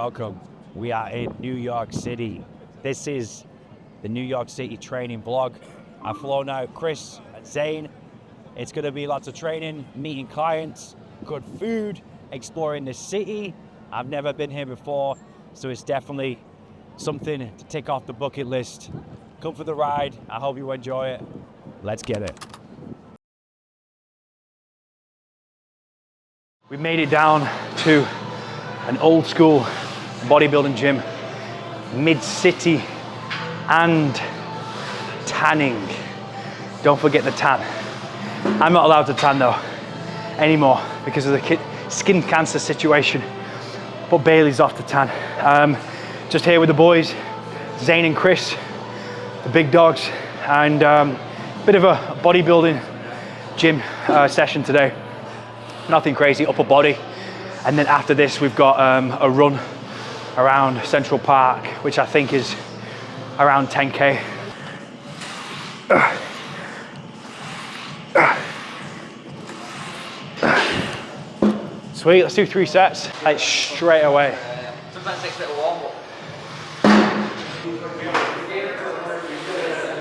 welcome. We are in New York City. This is the New York City training vlog. I've flown out Chris and Zane. It's gonna be lots of training, meeting clients, good food, exploring the city. I've never been here before, so it's definitely something to tick off the bucket list. Come for the ride. I hope you enjoy it. Let's get it. We made it down to an old school bodybuilding gym, mid-city, and tanning. Don't forget the tan. I'm not allowed to tan though anymore because of the skin cancer situation, but Bailey's off to tan. Just here with the boys, Zane and Chris, the big dogs, and bit of a bodybuilding gym session today. Nothing crazy, upper body. And then after this, we've got a run around Central Park, which I think is around 10K. Sweet, let's do 3 sets, like straight away. Sometimes it takes a bit of warm up.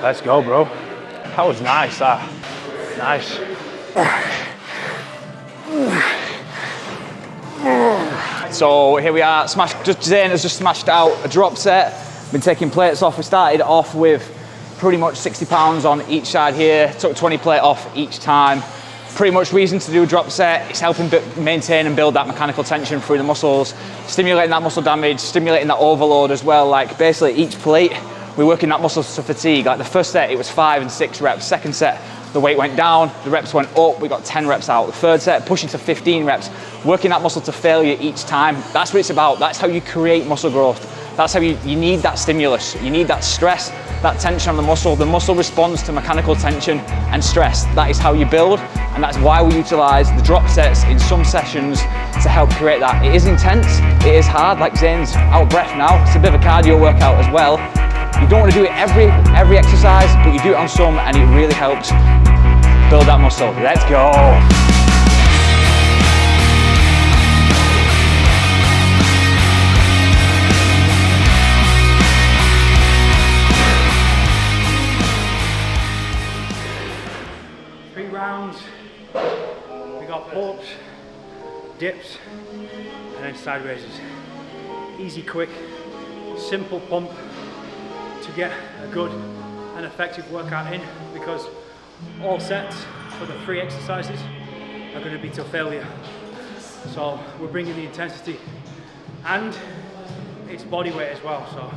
Let's go, bro. That was nice, that. Nice. So here we are, Zane has just smashed out a drop set. Been taking plates off. We started off with pretty much 60 pounds on each side here. Took 20 plate off each time. Pretty much reason to do a drop set. It's helping maintain and build that mechanical tension through the muscles, stimulating that muscle damage, stimulating that overload as well. Like basically each plate, we're working that muscle to fatigue. Like the first set, it was 5 and 6 reps. Second set, the weight went down, the reps went up, we got 10 reps out. The third set, pushing to 15 reps, working that muscle to failure each time. That's what it's about. That's how you create muscle growth. That's how you need that stimulus. You need that stress, that tension on the muscle. The muscle responds to mechanical tension and stress. That is how you build, and that's why we utilize the drop sets in some sessions to help create that. It is intense, it is hard, like Zane's out of breath now. It's a bit of a cardio workout as well. You don't want to do it every exercise, but you do it on some, and it really helps build that muscle. Let's go. Rounds. We got pull-ups, dips, and then side raises. Easy, quick, simple pump to get a good and effective workout in, because all sets for the 3 exercises are going to be till failure. So we're bringing the intensity, and it's body weight as well. So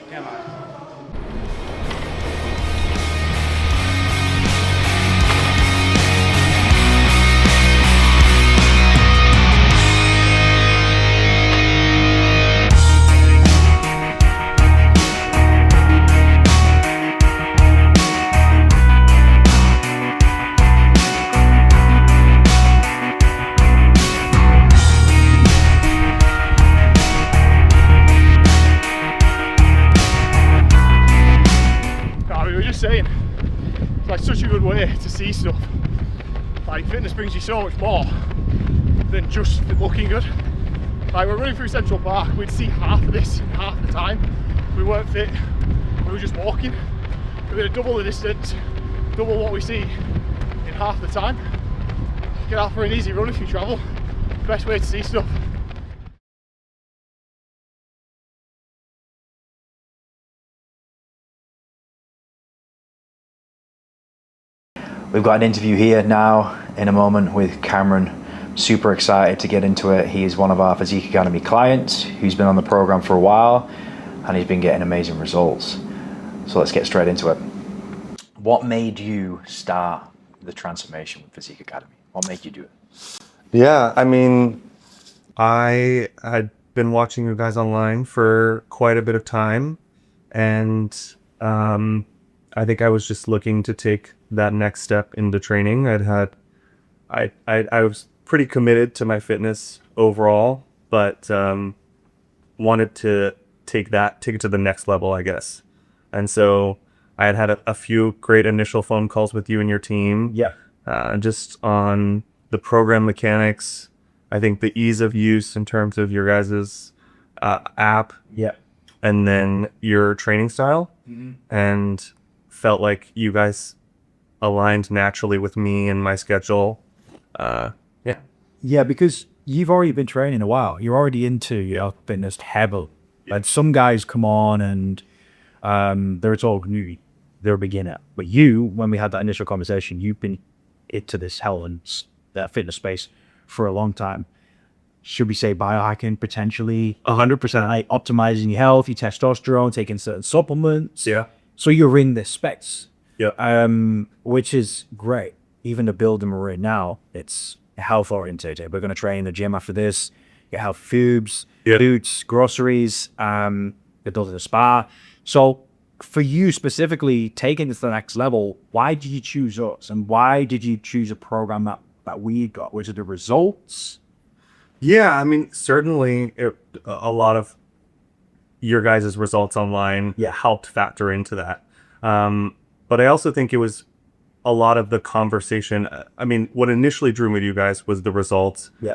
yeah, man. Saying it's like such a good way to see stuff. Like fitness brings you so much more than just looking good. Like we're running through Central Park, we'd see half of this in half the time. We weren't fit, we were just walking. We're going to double the distance, double what we see in half the time. Get out for an easy run if you travel. Best way to see stuff. We've got an interview here now in a moment with Cameron. Super excited to get into it. He is one of our Physique Academy clients who's been on the program for a while, and he's been getting amazing results. So let's get straight into it. What made you start the transformation with Physique Academy? What made you do it? Yeah, I mean, I had been watching you guys online for quite a bit of time, and I think I was just looking to take that next step into training. I was pretty committed to my fitness overall, but wanted to take it to the next level, I guess. And so I had a few great initial phone calls with you and your team. Yeah. Just on the program mechanics. I think the ease of use in terms of your guys's app Yeah. and then your training style, and felt like you guys aligned naturally with me and my schedule. Yeah. Yeah, because you've already been training a while. You're already into fitness heavily. Like some guys come on and they're all new, they're a beginner. But you, when we had that initial conversation, you've been into this hell and that fitness space for a long time. Should we say biohacking potentially? 100%. Like optimizing your health, your testosterone, taking certain supplements. Yeah. So you're in this space. Yeah. Which is great. Even the building we're in now, it's health oriented. We're going to train in the gym after this. Get health foods, groceries, go to the spa. So for you specifically, taking this to the next level, why did you choose us? And why did you choose a program that we got? Was it the results? Yeah, I mean, certainly a lot of your guys' results online helped factor into that. But I also think it was a lot of the conversation. I mean, what initially drew me to you guys was the results. Yeah.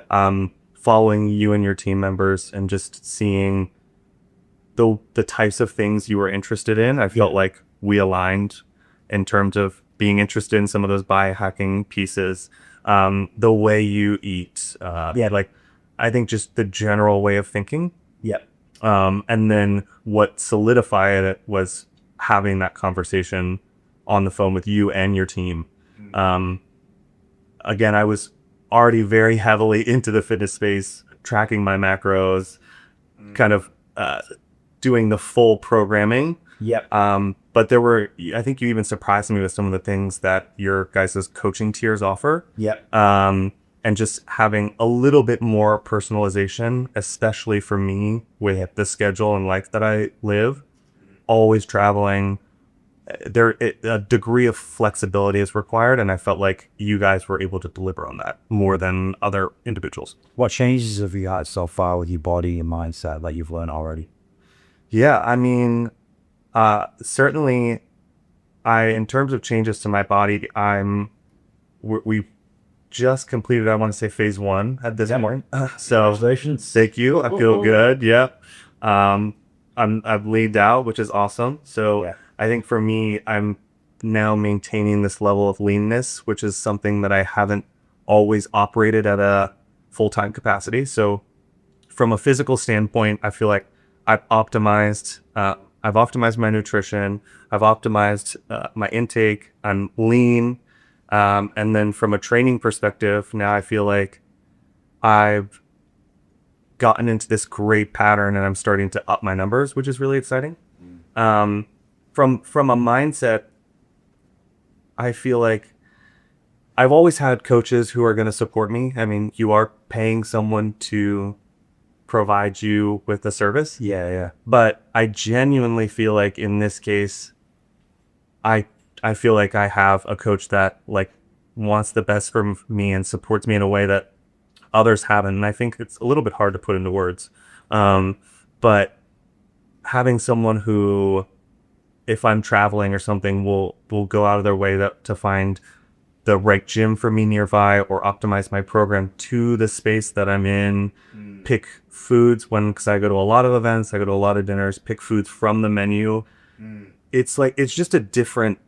Following you and your team members and just seeing the types of things you were interested in. I felt like we aligned in terms of being interested in some of those biohacking pieces, the way you eat. Like I think just the general way of thinking. Yeah. And then what solidified it was having that conversation on the phone with you and your team. Again, I was already very heavily into the fitness space, tracking my macros, kind of doing the full programming. Yep. But there were, I think you even surprised me with some of the things that your guys' coaching tiers offer. Yep. And just having a little bit more personalization, especially for me with the schedule and life that I live, always traveling. A degree of flexibility is required, and I felt like you guys were able to deliver on that more than other individuals. What changes have you had so far with your body and mindset that you've learned already? Yeah, I mean, certainly, in terms of changes to my body, we just completed, I want to say, phase 1 at this point. So Congratulations. thank you. I feel good. Yeah. I've leaned out, which is awesome. So I think for me, I'm now maintaining this level of leanness, which is something that I haven't always operated at a full-time capacity. So from a physical standpoint, I feel like I've optimized my nutrition. I've optimized my intake. I'm lean. And then from a training perspective, now I feel like I've gotten into this great pattern and I'm starting to up my numbers, which is really exciting. From a mindset, I feel like I've always had coaches who are going to support me. I mean, you are paying someone to provide you with a service. Yeah. But I genuinely feel like in this case, I feel like I have a coach that like wants the best for me and supports me in a way that others haven't. And I think it's a little bit hard to put into words. But having someone who, if I'm traveling or something, will go out of their way to find the right gym for me nearby or optimize my program to the space that I'm in, pick foods because I go to a lot of events, I go to a lot of dinners, pick foods from the menu. It's just a different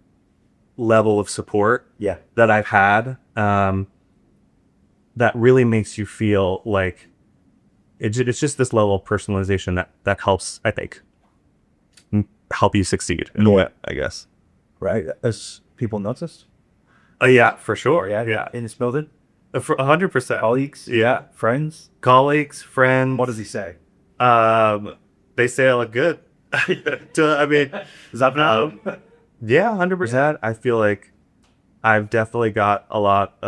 level of support that I've had that really makes you feel like it's just this level of personalization that helps, I think, help you succeed in a way, I guess. Right. As people noticed? Yeah, for sure. Yeah. In this building? 100%. Colleagues? Yeah. Friends? Colleagues, friends. What does he say? They say I look good. I mean, Does that now? Yeah, 100%. I feel like I've definitely got a lot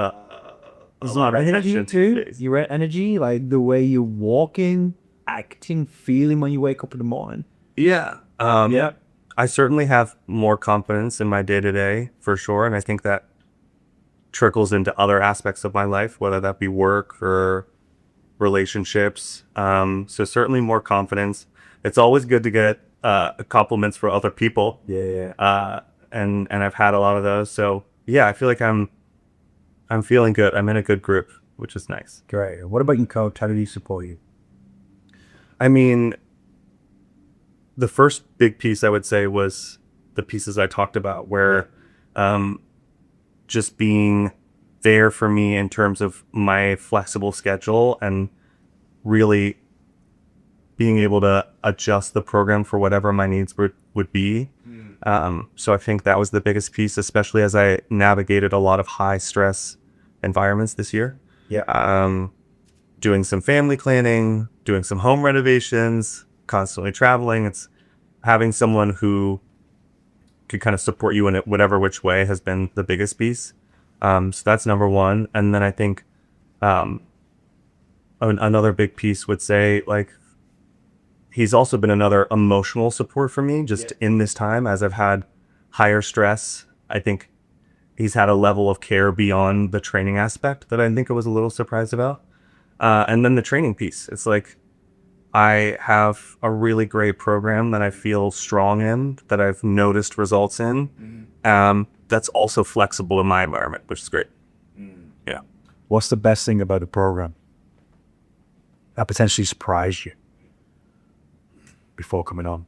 energy too. Your energy, like the way you're walking, acting, feeling when you wake up in the morning. Yeah. I certainly have more confidence in my day-to-day for sure, and I think that trickles into other aspects of my life, whether that be work or relationships. So certainly more confidence. It's always good to get compliments from other people. Yeah. And I've had a lot of those. So yeah, I feel like I'm feeling good. I'm in a good group, which is nice. Great. What about your coach? How did he support you? I mean, the first big piece I would say was the pieces I talked about, where just being there for me in terms of my flexible schedule and really being able to adjust the program for whatever my needs would be. So I think that was the biggest piece, especially as I navigated a lot of high stress environments this year. Doing some family planning, doing some home renovations, constantly traveling. It's having someone who could kind of support you in it, whatever which way, has been the biggest piece. So that's number one. And then I think another big piece would say, like, he's also been another emotional support for me just in this time as I've had higher stress. I think he's had a level of care beyond the training aspect that I think I was a little surprised about. And then the training piece. It's like, I have a really great program that I feel strong in, that I've noticed results in. That's also flexible in my environment, which is great. Yeah. What's the best thing about the program that potentially surprised you before coming on?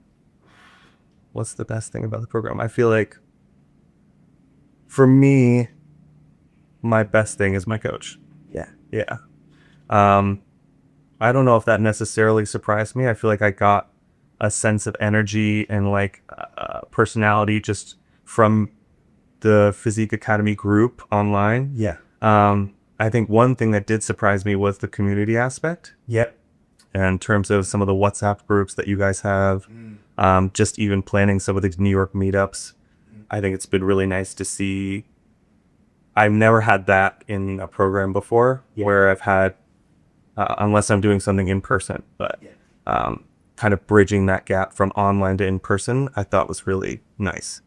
What's the best thing about the program? I feel like, for me, my best thing is my coach. Yeah. I don't know if that necessarily surprised me. I feel like I got a sense of energy and like personality just from the Physique Academy group online. I think one thing that did surprise me was the community aspect. In terms of some of the WhatsApp groups that you guys have, just even planning some of these New York meetups. I think it's been really nice to see. I've never had that in a program before, where I've had, unless I'm doing something in person, but kind of bridging that gap from online to in person, I thought was really nice.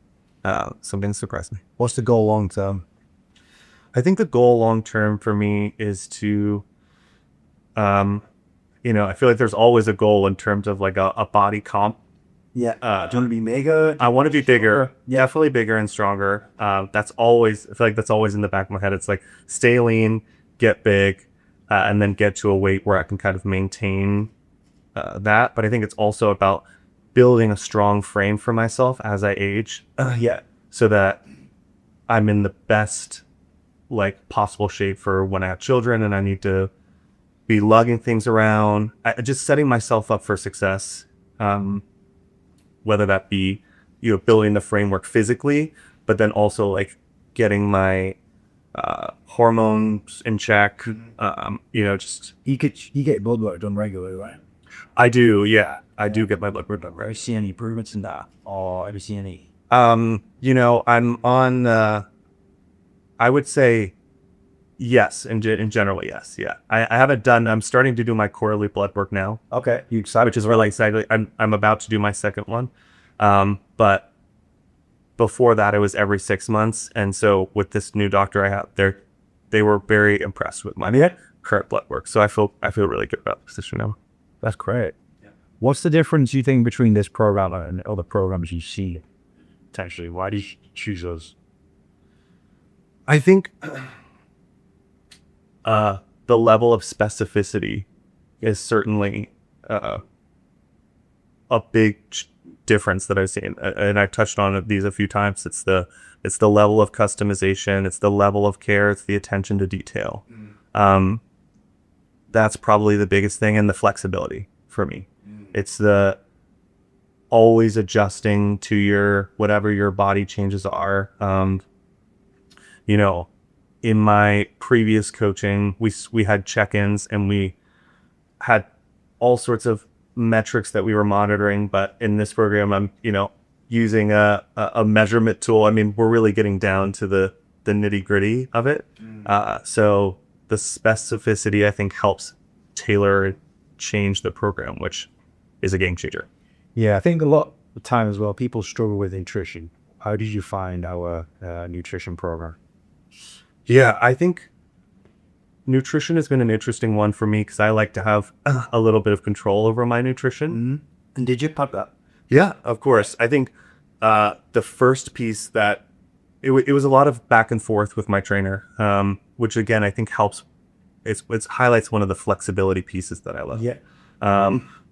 Something surprised me. What's the goal long term? I think the goal long term for me is to, I feel like there's always a goal in terms of like a body comp. Do you want to be mega? I want to be bigger, definitely bigger and stronger. That's always, I feel like that's always in the back of my head. It's like, stay lean, get big, and then get to a weight where I can kind of maintain that. But I think it's also about building a strong frame for myself as I age. So that I'm in the best like possible shape for when I have children and I need to be lugging things around. Just setting myself up for success. Whether that be, building the framework physically, but then also like getting my hormones in check. Just You get blood work done regularly, right? I do, yeah. I do get my blood work done, Have you right? seen any improvements in that, or have you seen any? I'm on. I would say yes, in general, yes, yeah. I haven't done. I'm starting to do my quarterly blood work now. Okay, you excited? Which is really exciting. I'm about to do my second one, but before that, it was every 6 months. And so with this new doctor I have, they were very impressed with my current blood work. So I feel really good about the position now. That's great. What's the difference you think between this program and other programs you see potentially? Why do you choose those? I think the level of specificity is certainly a big difference that I've seen, and I've touched on these a few times. It's the level of customization, it's the level of care, it's the attention to detail. That's probably the biggest thing, and the flexibility for me. It's the always adjusting to whatever your body changes are. In my previous coaching, we had check-ins and we had all sorts of metrics that we were monitoring. But in this program, I'm, using a measurement tool. I mean, we're really getting down to the nitty-gritty of it. So the specificity, I think, helps tailor and change the program, which is a game changer. Yeah, I think a lot of the time as well, people struggle with nutrition. How did you find our nutrition program? Yeah, I think nutrition has been an interesting one for me because I like to have a little bit of control over my nutrition. And did you put that? Yeah, of course. I think the first piece that it was a lot of back and forth with my trainer, which again, I think helps. It highlights one of the flexibility pieces that I love. Yeah.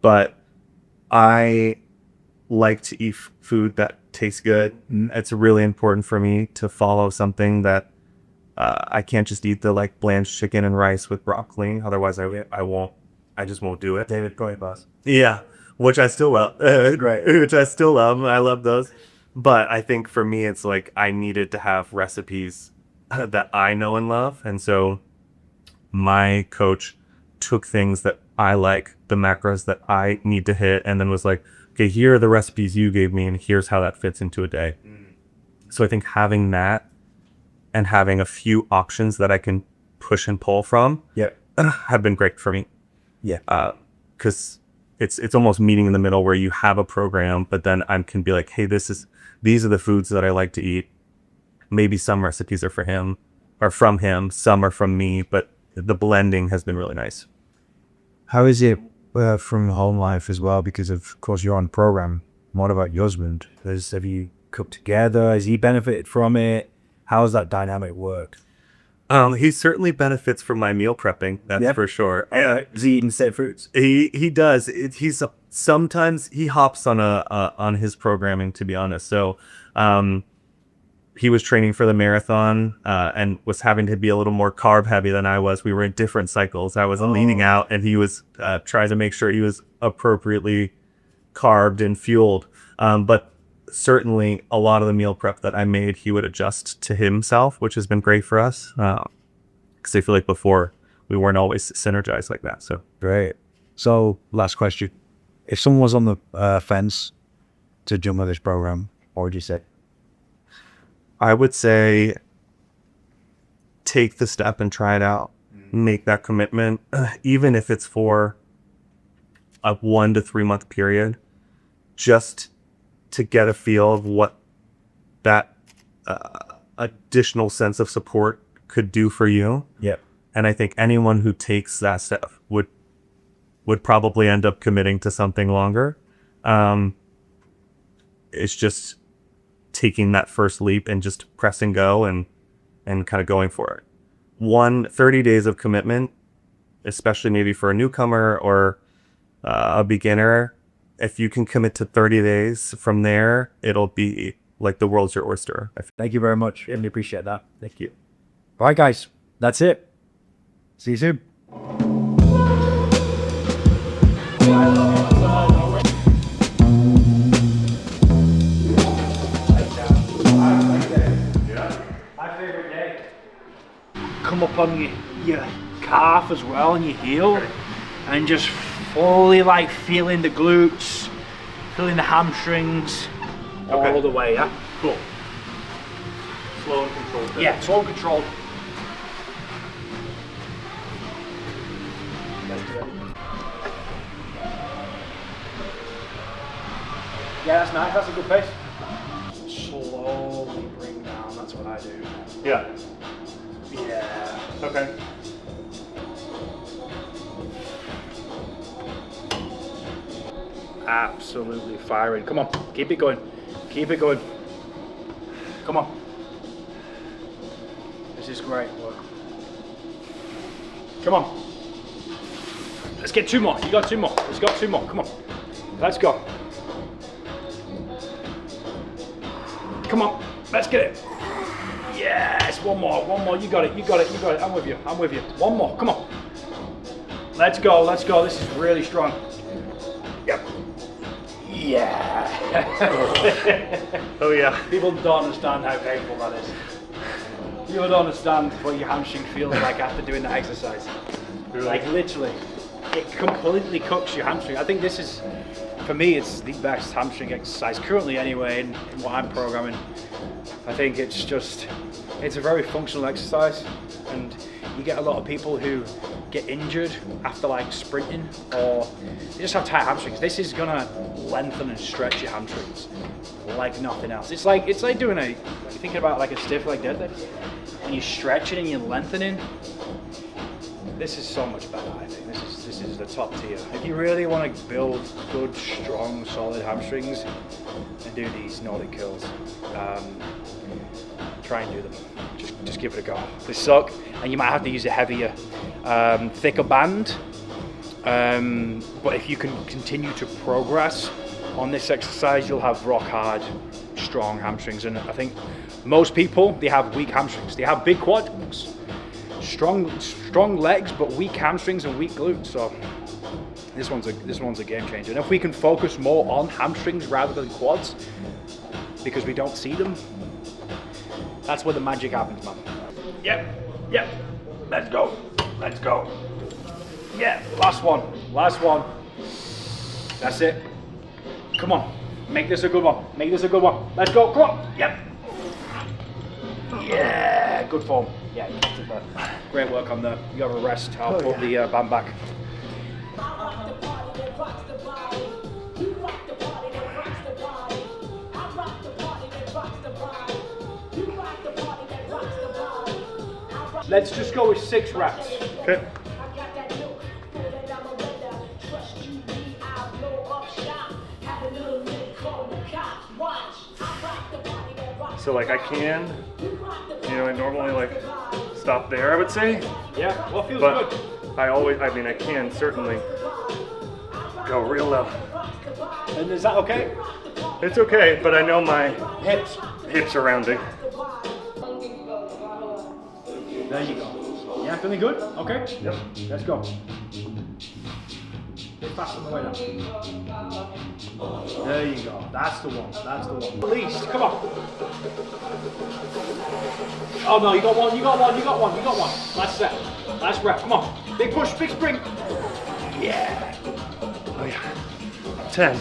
But I like to eat food that tastes good. It's really important for me to follow something that I can't just eat the like blanched chicken and rice with broccoli. Otherwise, I just won't do it. David, go ahead, boss. Yeah, which I still love. Right. Which I still love. I love those. But I think for me, it's like I needed to have recipes that I know and love. And so my coach took things that I like, the macros that I need to hit, and then was like, okay, here are the recipes you gave me, and here's how that fits into a day. So I think having that and having a few options that I can push and pull from have been great for me. Yeah. Because it's almost meeting in the middle where you have a program, but then I can be like, hey, these are the foods that I like to eat. Maybe some recipes are for him or from him, some are from me, but the blending has been really nice. How is it from home life as well? Because of course you're on program. What about your husband? Have you cooked together? Has he benefited from it? How has that dynamic worked? He certainly benefits from my meal prepping. That's for sure. Does he eat instead fruits? He does. He's sometimes he hops on his programming, to be honest. So, he was training for the marathon and was having to be a little more carb heavy than I was. We were in different cycles. I was leaning out, and he was trying to make sure he was appropriately carbed and fueled. But certainly a lot of the meal prep that I made, he would adjust to himself, which has been great for us. Because I feel like before we weren't always synergized like that. So great. So last question. If someone was on the fence to jump on this program, what would you say? I would say take the step and try it out. Make that commitment, even if it's for a 1 to 3 month period, just to get a feel of what that additional sense of support could do for you. Yep. And I think anyone who takes that step would probably end up committing to something longer. It's just taking that first leap and just pressing go and kind of going for it. 30 days of commitment, especially maybe for a newcomer or a beginner, if you can commit to 30 days from there, it'll be like the world's your oyster. Thank you very much. Really appreciate that. Thank you. All right, guys, that's it. See you soon. My favorite day. Come up on your calf as well and your heel, and just fully like feeling the glutes, feeling the hamstrings all the way. Yeah. Cool. Slow and controlled. Yeah, slow and controlled. Yeah, that's nice. That's a good pace. Slowly bring down. That's what I do. Yeah. Yeah. Okay. Absolutely firing. Come on, keep it going. Keep it going. Come on. This is great work. Come on. Let's get 2 more. You got 2 more. Let's go 2 more. Come on. Let's go. Come on. Let's get it. Yes. 1 more. 1 more. You got it. You got it. You got it. I'm with you. I'm with you. 1 more. Come on. Let's go. Let's go. This is really strong. Yep. Yeah. Oh yeah. People don't understand how painful that is. People don't understand what your hamstring feels like after doing that exercise. Really? Like literally, it completely cooks your hamstring. I think this is, for me, it's the best hamstring exercise currently anyway in what I'm programming. I think it's a very functional exercise, and you get a lot of people who get injured after like sprinting, or they just have tight hamstrings. This is gonna lengthen and stretch your hamstrings like nothing else. It's like doing you're thinking about like a stiff leg deadlift, and you're stretching and you're lengthening. This is so much better, I think. This is the top tier. If you really want to build good, strong, solid hamstrings and do these Nordic curls, try and do them. Just give it a go. They suck, and you might have to use a heavier, thicker band. But if you can continue to progress on this exercise, you'll have rock hard, strong hamstrings. And I think most people, they have weak hamstrings. They have big quads, strong legs, but weak hamstrings and weak glutes. So this one's a game changer. And if we can focus more on hamstrings rather than quads, because we don't see them, that's where the magic happens, man. Yep, let's go. Yeah, last one. That's it. Come on, make this a good one. Let's go, come on. Yep. Yeah, good form. Yeah, you kept it there. Great work on there. You have a rest. I'll put the band back. Let's just go with 6 reps. Okay. So like I can, I normally like stop there, I would say. Yeah, well, feels But good. I can certainly go real low. And is that okay? It's okay, but I know my Hips are rounding. There you go. Yeah, feeling good? Okay. Yep. Let's go. Bit fast on the way down. There you go. That's the one. Release. Come on. Oh no, you got one. Last set. Last rep. Come on. Big push, big spring. Yeah. Oh yeah. 10.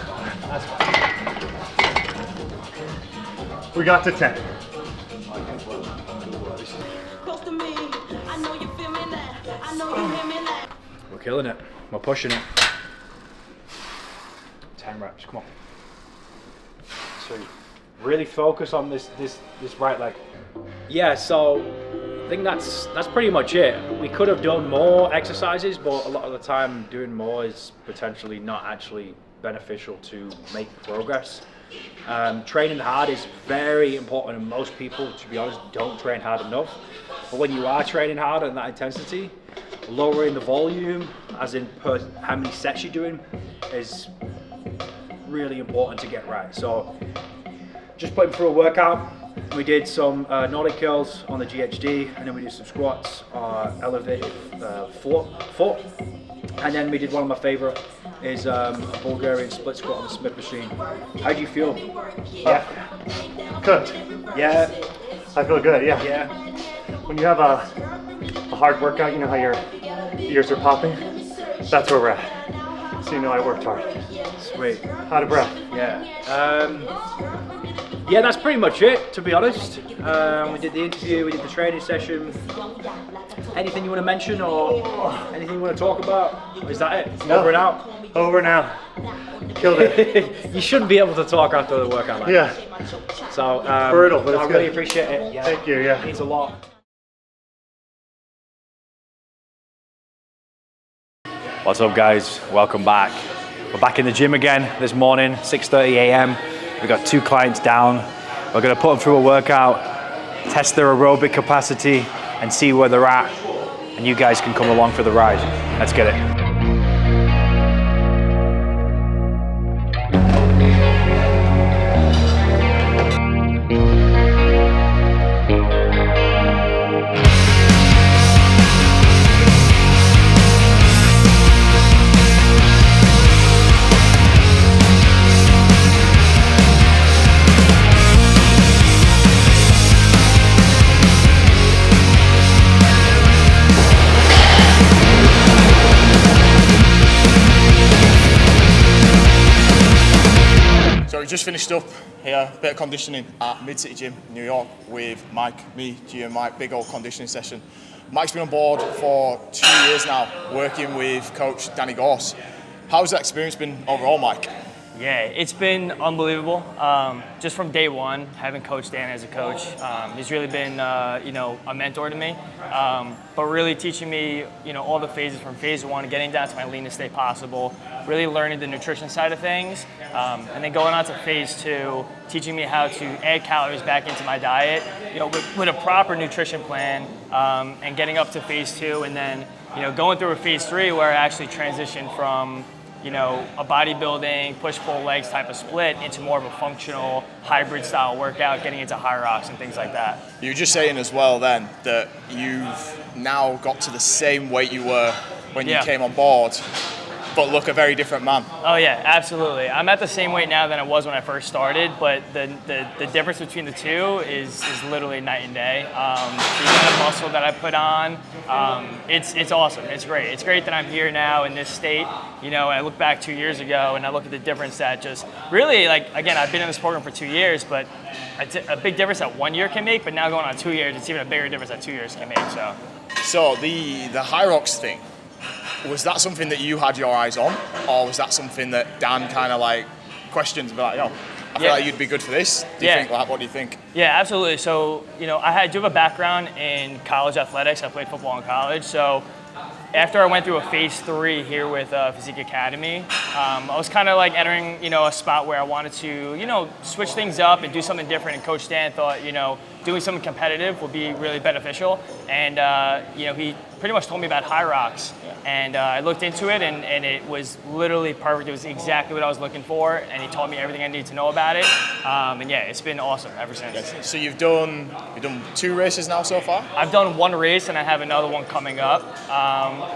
We got to 10. Close to me, I know you feel me now. I know you hear me now. We're killing it. We're pushing it. 10 reps. Come on. So really focus on this right leg. Yeah. So I think that's pretty much it. We could have done more exercises, but a lot of the time doing more is potentially not actually beneficial to make progress. Training hard is very important, and most people, to be honest, don't train hard enough. But when you are training hard at that intensity, lowering the volume, as in per how many sets you're doing, is really important to get right. So just putting through a workout. We did some Nordic curls on the GHD, and then we did some squats, elevated foot, and then we did one of my favorite is a Bulgarian split squat on the Smith machine. How do you feel? Yeah. Good. Yeah. I feel good, yeah. Yeah. When you have a hard workout, you know how your ears are popping? That's where we're at. So you know I worked hard. Sweet. Out of breath. Yeah. Yeah, that's pretty much it, to be honest. We did the interview, we did the training session. Anything you want to mention or anything you want to talk about? Or is that it? No. Over and out? Over now. Killed it. You shouldn't be able to talk after the workout like Yeah. that. So, Brutal, but it's I really good. appreciate it. Yeah. Thank you, yeah. It means a lot. What's up, guys? Welcome back. We're back in the gym again this morning, 6:30 a.m. We've got 2 clients down. We're gonna put them through a workout, test their aerobic capacity, and see where they're at. And you guys can come along for the ride. Let's get it. Just finished up here, bit of conditioning at Mid-City Gym, New York, with Mike, me, G and Mike, big old conditioning session. Mike's been on board for 2 years now, working with coach Danny Gorse. How's that experience been overall, Mike? Yeah, it's been unbelievable. Just from day one, having Coach Dan as a coach, he's really been, a mentor to me. But really teaching me, all the phases from phase 1, getting down to my leanest state possible, really learning the nutrition side of things, and then going on to phase 2, teaching me how to add calories back into my diet, with a proper nutrition plan, and getting up to phase 2, and then, going through a phase 3 where I actually transitioned from you know, a bodybuilding, push-pull legs type of split into more of a functional hybrid style workout, getting into Hyrox and things like that. You were just saying as well then that you've now got to the same weight you were when you came on board, but look a very different man. Oh yeah, absolutely. I'm at the same weight now than I was when I first started, but the difference between the two is literally night and day. The amount of muscle that I put on, it's awesome. It's great. It's great that I'm here now in this state. You know, I look back 2 years ago and I look at the difference that just really, like, again, I've been in this program for 2 years, but a big difference that 1 year can make, but now going on 2 years, it's even a bigger difference that 2 years can make. So the Hyrox thing, was that something that you had your eyes on, or was that something that Dan kind of like questions about, yo, I feel like you'd be good for this? Do you think, like, what do you think? Yeah, absolutely. So, you know, I do have a background in college athletics. I played football in college. So after I went through a phase 3 here with Physique Academy, I was kind of like entering, you know, a spot where I wanted to, you know, switch things up and do something different. And Coach Dan thought, you know, doing something competitive would be really beneficial. And, you know, he pretty much told me about Hyrox. And I looked into it, and it was literally perfect. It was exactly what I was looking for, and he taught me everything I needed to know about it. And yeah, it's been awesome ever since. Yes. So you've done 2 races now so far? I've done 1 race, and I have another one coming up.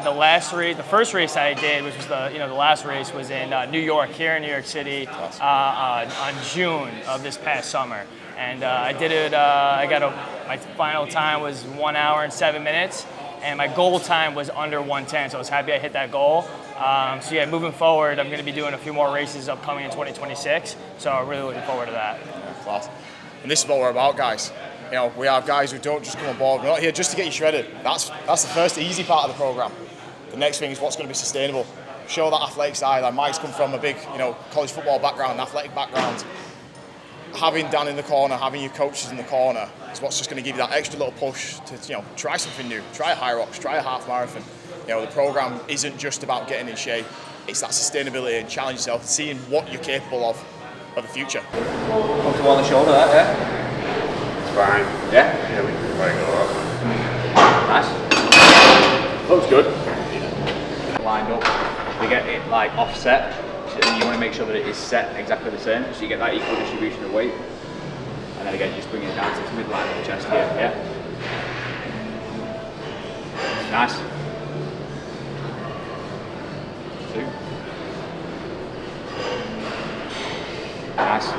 The first race I did, which was the last race, was in New York, here in New York City, on June of this past summer. And I did it. My final time was 1 hour and 7 minutes. And my goal time was under 110, so I was happy I hit that goal. So yeah, moving forward, I'm going to be doing a few more races upcoming in 2026. So I'm really looking forward to that. Yeah, class. And this is what we're about, guys. You know, we have guys who don't just come on board. We're not here just to get you shredded. That's the first easy part of the program. The next thing is what's going to be sustainable. Show that athletic side. Like Mike's come from a big, you know, college football background, athletic background. Having Dan in the corner, having your coaches in the corner is what's just going to give you that extra little push to, you know, try something new, try a Hyrox, try a half marathon. You know, the program isn't just about getting in shape. It's that sustainability and challenge yourself, seeing what you're capable of for the future. Comfortable on the shoulder, that, yeah? It's fine. Yeah? Yeah, we can probably go up. Nice. Looks good. Lined up. We get it like offset. And you want to make sure that it is set exactly the same, so you get that equal distribution of weight. And then again, you just bring it down to the midline of the chest here. Yeah. Nice. 2. Nice.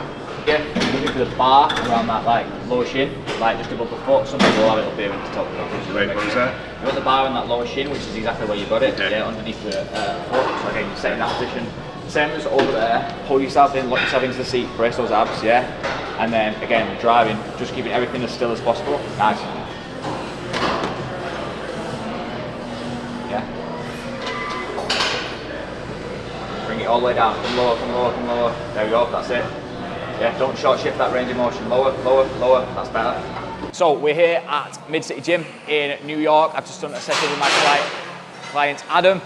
Yeah, looking for the bar around that like lower shin, like just above the foot. Some people will have it up here and top of the foot. Wait, what was that? You've got the bar on that lower shin, which is exactly where you got it. Yeah, underneath the foot. So again, you set in that position. Same as over there, pull yourself in, lock yourself into the seat, brace those abs, yeah? And then again, driving, just keeping everything as still as possible. Nice. Yeah. Bring it all the way down, come lower, come lower, come lower. There we go, that's it. Yeah, don't short shift that range of motion. Lower, lower, lower, that's better. So we're here at Mid-City Gym in New York. I've just done a session with my client Adam.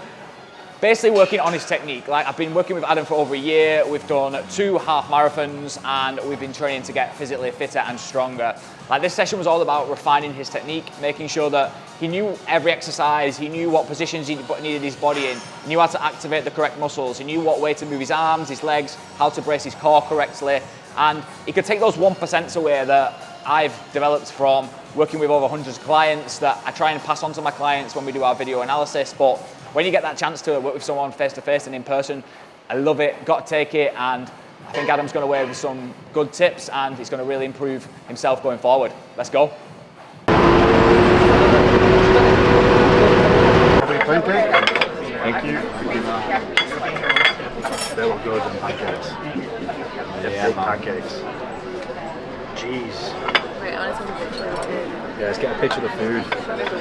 Basically working on his technique. Like, I've been working with Adam for over a year. We've done 2 half marathons and we've been training to get physically fitter and stronger. Like, this session was all about refining his technique, making sure that he knew every exercise, he knew what positions he needed his body in, he knew how to activate the correct muscles, he knew what way to move his arms, his legs, how to brace his core correctly, and he could take those 1% away that I've developed from working with over hundreds of clients that I try and pass on to my clients when we do our video analysis. But when you get that chance to work with someone face to face and in person, I love it, got to take it, and I think Adam's going to away with some good tips and he's going to really improve himself going forward. Let's go. Thank you. They were good in pancakes. Yeah, pancakes. Jeez. Wait, I want to take a picture of it. Yeah, let's get a picture of the food.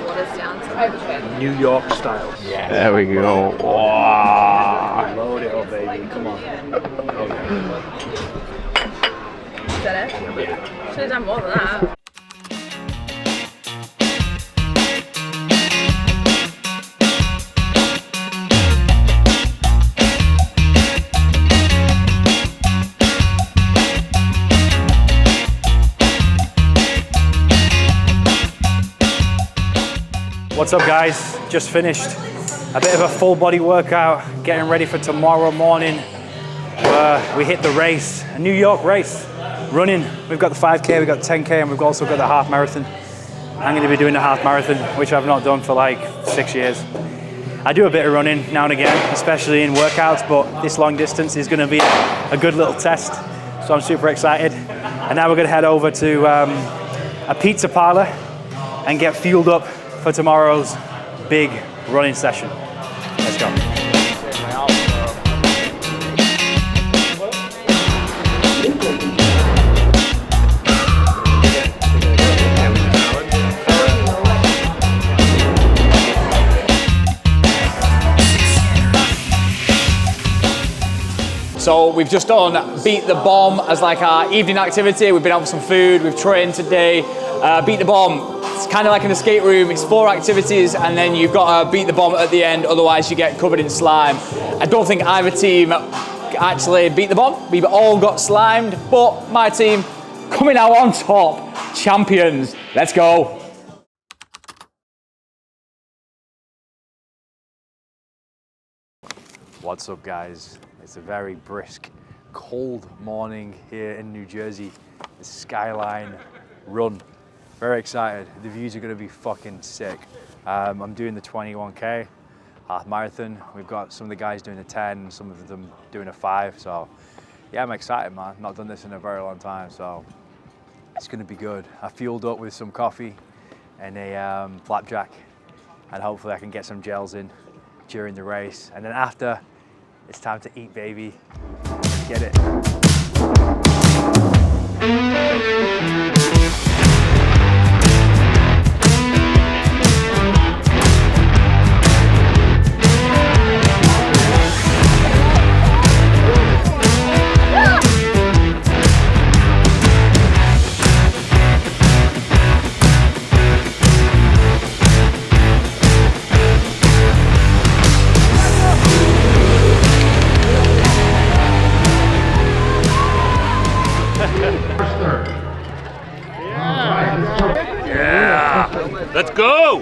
What is down? New York style. Yeah. There we go. Wow. Load it up, baby. Come on. Oh, yeah. Is that it? Yeah. Should have done more than that. What's up, guys? Just finished a bit of a full body workout, getting ready for tomorrow morning. We hit the race, a New York race, running. We've got the 5K, we've got 10K, and we've also got the half marathon. I'm going to be doing the half marathon, which I've not done for like 6 years. I do a bit of running now and again, especially in workouts, but this long distance is going to be a good little test. So I'm super excited. And now we're going to head over to a pizza parlor and get fueled up for tomorrow's big running session. Let's go. So we've just done Beat the Bomb as like our evening activity. We've been out for some food, we've trained today. Beat the Bomb, it's kind of like an escape room. It's 4 activities and then you've got to beat the bomb at the end, otherwise you get covered in slime. I don't think either team actually beat the bomb. We've all got slimed, but my team coming out on top, champions. Let's go. What's up, guys? It's a very brisk, cold morning here in New Jersey. The Skyline run. Very excited. The views are going to be fucking sick. I'm doing the 21K half marathon. We've got some of the guys doing a 10, some of them doing a 5. So yeah, I'm excited, man. Not done this in a very long time, so it's going to be good. I fueled up with some coffee and a flapjack, and hopefully I can get some gels in during the race. And then after, it's time to eat, baby. Let's get it. Let's go!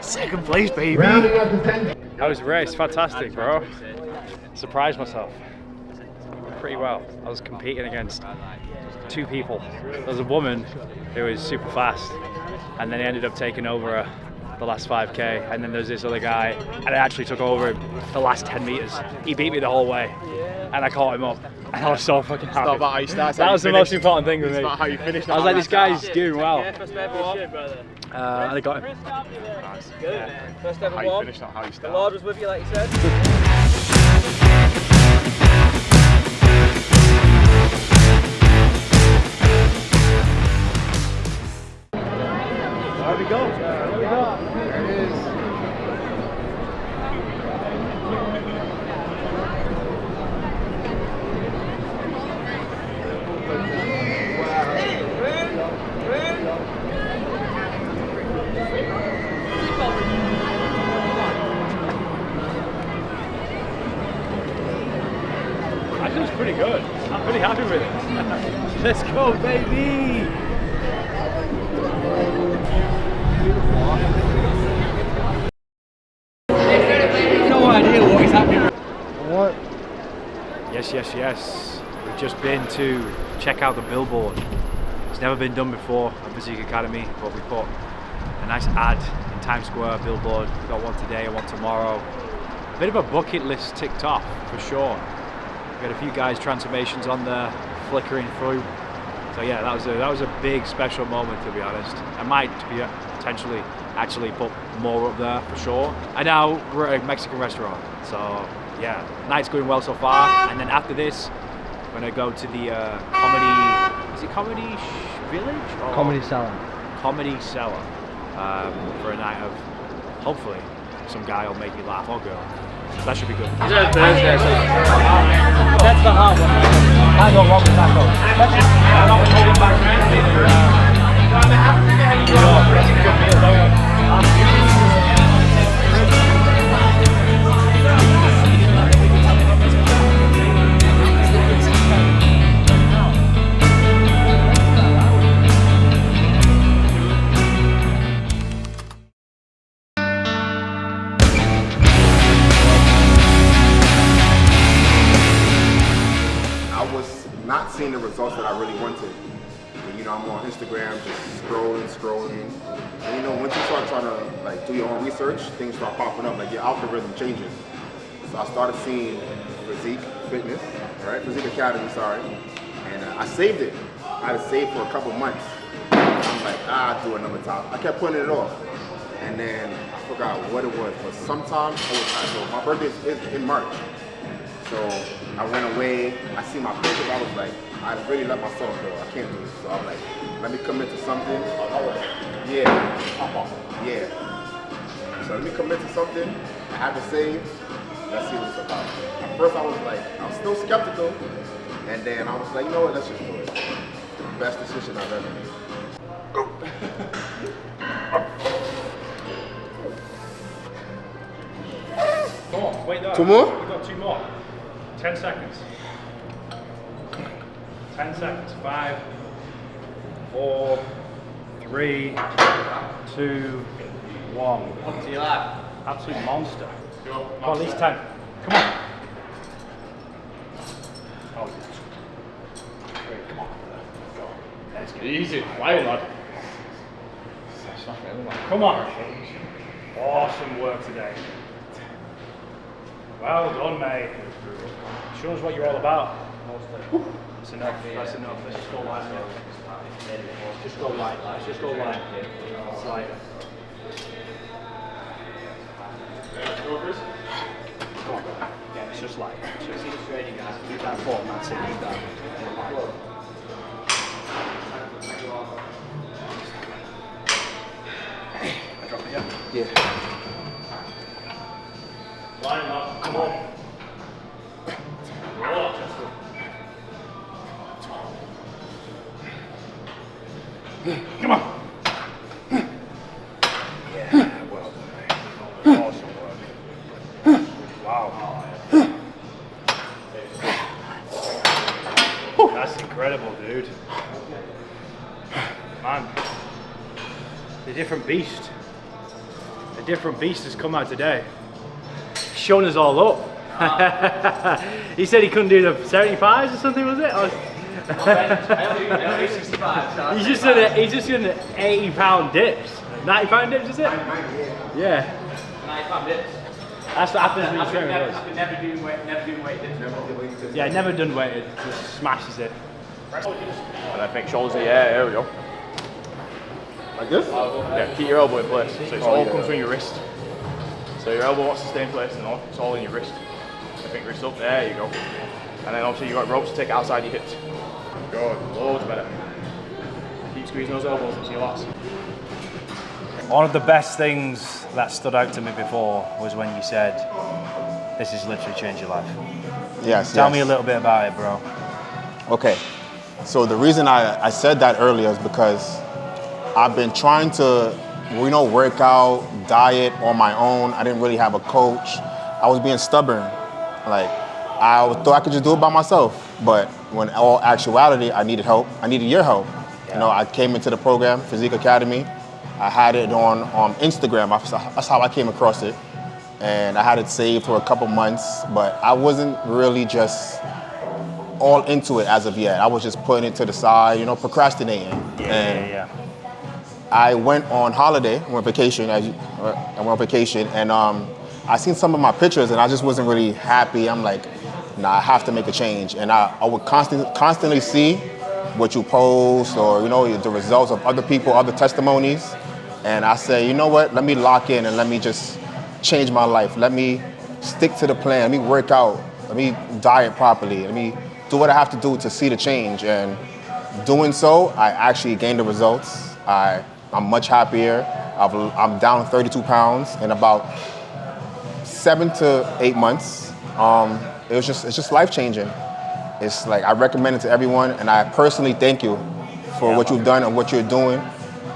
Second place, baby. How was the race? Fantastic, bro. Surprised myself pretty well. I was competing against 2 people. There was a woman who was super fast, and then he ended up taking over the last 5K, and then there's this other guy, and I actually took over the last 10 meters. He beat me the whole way, and I caught him up, and I was so fucking happy. It's not about how you start, that was the most important thing for me. It's about how you finish. I was like, this guy's doing well. And I got him. Nice. Good. Yeah. First ever how you one. finish, not how you The start. Lord was with you, like you said. There we go. There we go. There it is. Actually, it's pretty good. I'm pretty happy with it. Let's go, baby! No idea what is happening. What? Yes, yes, yes. We've just been to check out the billboard. It's never been done before at Physique Academy, but we put a nice ad in Times Square billboard. We've got one today and one tomorrow. A bit of a bucket list ticked off, for sure. We got a few guys' transformations on there, flickering through. So yeah, that was a big special moment, to be honest. I might be potentially actually put more up there for sure. And now we're at a Mexican restaurant. So yeah, night's going well so far. And then after this, we're gonna go to the comedy. Is it Comedy Village? Or Comedy Cellar. Comedy Cellar for a night of hopefully some guy will make me laugh or girl. So that should be good. That's the hard one. I got wrong with that though. Instagram, just scrolling. And you know, once you start trying to like do your own research, things start popping up, like your algorithm changes. So I started seeing Physique Academy, sorry, and I saved it. I had it saved for a couple months. I'm like, I'll do another time. I kept putting it off. And then I forgot what it was, but sometime over time. So my birthday is in March. So I went away, I see my pictures, I was like, I really let myself go. I can't do this. So I'm like, let me commit to something. Yeah. So let me commit to something. I have it saved. Let's see what it's about. At first I was still skeptical. And then I was like, you know what, let's just do it. It's the best decision I've ever made. Come on, wait there. 2 more? We've got 2 more. 10 seconds. 10 seconds. 5, 4, 3, 2, 1. To your left. Absolute monster. Well, at least 10. Come on. Oh, great. Come on. Go. Let's get easy. Fly, lad. Come on. Awesome work today. Well done, mate. Show us what you're all about. That's enough. That's enough. Let's just go light. Just go light. Let's just go light. It's light. Come on, bro. Yeah, it's just light. Keep that form. That's it. Keep that. I drop it, yeah? Yeah. Line up, come on. Come on. Yeah, well done, mate. Awesome work. Wow. That's incredible, dude. Man, the different beast. A different beast has come out today. Shown us all up. He said he couldn't do the 75s or something, was it? I only 65. He's just doing the 80-pound dips. 90-pound dips, is it? Yeah. 90-pound dips. That's what happens when you train with us. I've been never doing weight dips. Yeah, never done weighted. Just smashes it. And I think shoulders, yeah, there we go. Like this? Yeah, keep your elbow in place. So it's all comes from your wrist. So your elbow wants to stay in place and it's all in your wrist. I think wrist up, there you go. And then obviously you've got ropes to take outside your hips. Good, loads better. Keep squeezing those elbows into your lats. One of the best things that stood out to me before was when you said, this has literally changed your life. Yes. Tell me a little bit about it, bro. Okay. So the reason I said that earlier is because I've been trying to, work out, diet on my own. I didn't really have a coach. I was being stubborn. Like, I thought I could just do it by myself. But when in all actuality, I needed help. I needed your help. Yeah. I came into the program, Physique Academy. I had it on Instagram. That's how I came across it. And I had it saved for a couple months, but I wasn't really just all into it as of yet. I was just putting it to the side, procrastinating. Yeah. I went on holiday, I went on vacation, and I seen some of my pictures, and I just wasn't really happy. I'm like, nah, I have to make a change. And I would constantly see what you post or, the results of other people, other testimonies. And I say, you know what, let me lock in and let me just change my life. Let me stick to the plan, let me work out, let me diet properly, let me do what I have to do to see the change. And doing so, I actually gained the results. I'm much happier. I'm down 32 pounds in about 7 to 8 months. It's just life-changing. It's like, I recommend it to everyone, and I personally thank you for what you've done and what you're doing.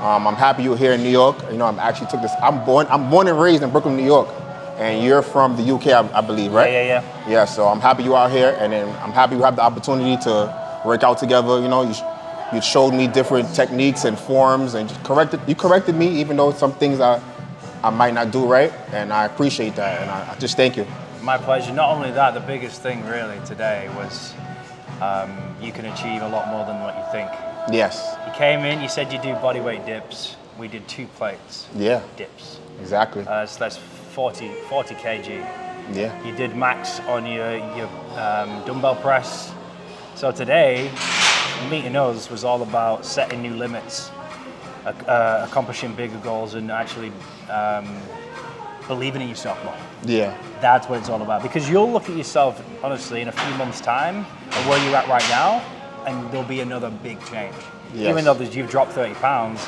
I'm happy you're here in New York. I'm born and raised in Brooklyn, New York, and you're from the UK, I believe, right? Yeah. Yeah, so I'm happy you out here, and then I'm happy we have the opportunity to work out together. You showed me different techniques and forms, and you corrected me, even though some things I might not do right, and I appreciate that, and I just thank you. My pleasure. Not only that, the biggest thing really today was you can achieve a lot more than what you think. Yes. You came in, you said you do bodyweight dips. We did 2 plates. Yeah. Dips. Exactly. So that's 40 kg. Yeah. You did max on your dumbbell press. So today, meeting us was all about setting new limits, accomplishing bigger goals, and actually believing in yourself more. Yeah. That's what it's all about. Because you'll look at yourself, honestly, in a few months' time, and where you're at right now, and there'll be another big change. Yes. Even though you've dropped 30 pounds,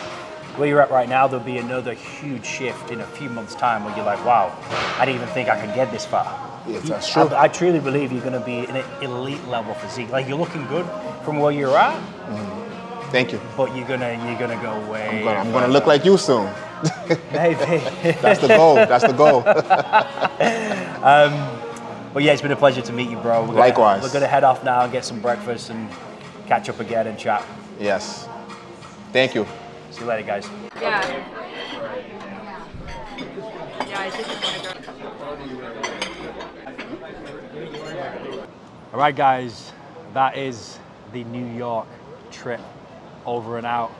where you're at right now, there'll be another huge shift in a few months' time where you're like, wow, I didn't even think I could get this far. Yes, that's true. I truly believe you're going to be in an elite level physique. Like, you're looking good from where you're at. Thank you. But you're gonna go way. I'm gonna look like you soon. Maybe. That's the goal. That's the goal. But yeah, it's been a pleasure to meet you, bro. Likewise. We're gonna head off now and get some breakfast and catch up again and chat. Yes. Thank you. See you later, guys. Yeah. Yeah, I think it's gonna go. All right, guys, that is the New York trip over and out.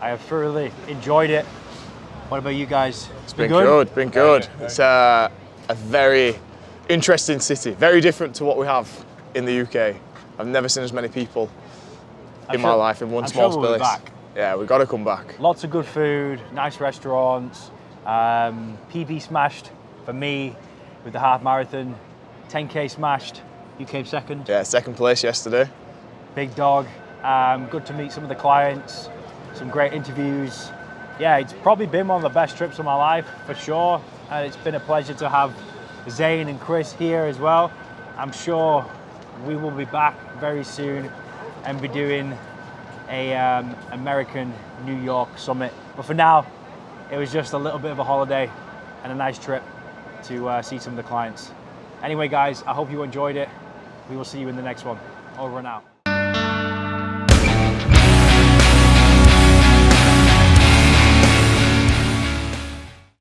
I have thoroughly enjoyed it. What about you guys? It's been good. Been good. It's a very interesting city. Very different to what we have in the UK. I've never seen as many people in my life in one small we'll be space. back. Yeah, we've got to come back. Lots of good food, nice restaurants. PB smashed for me with the half marathon. 10K smashed. You came second. Yeah, second place yesterday. Big dog. Good to meet some of the clients. Some great interviews. Yeah, it's probably been one of the best trips of my life for sure. And it's been a pleasure to have Zane and Chris here as well. I'm sure we will be back very soon and be doing a American New York summit. But for now, it was just a little bit of a holiday and a nice trip to see some of the clients. Anyway, guys, I hope you enjoyed it. We will see you in the next one. Over and out.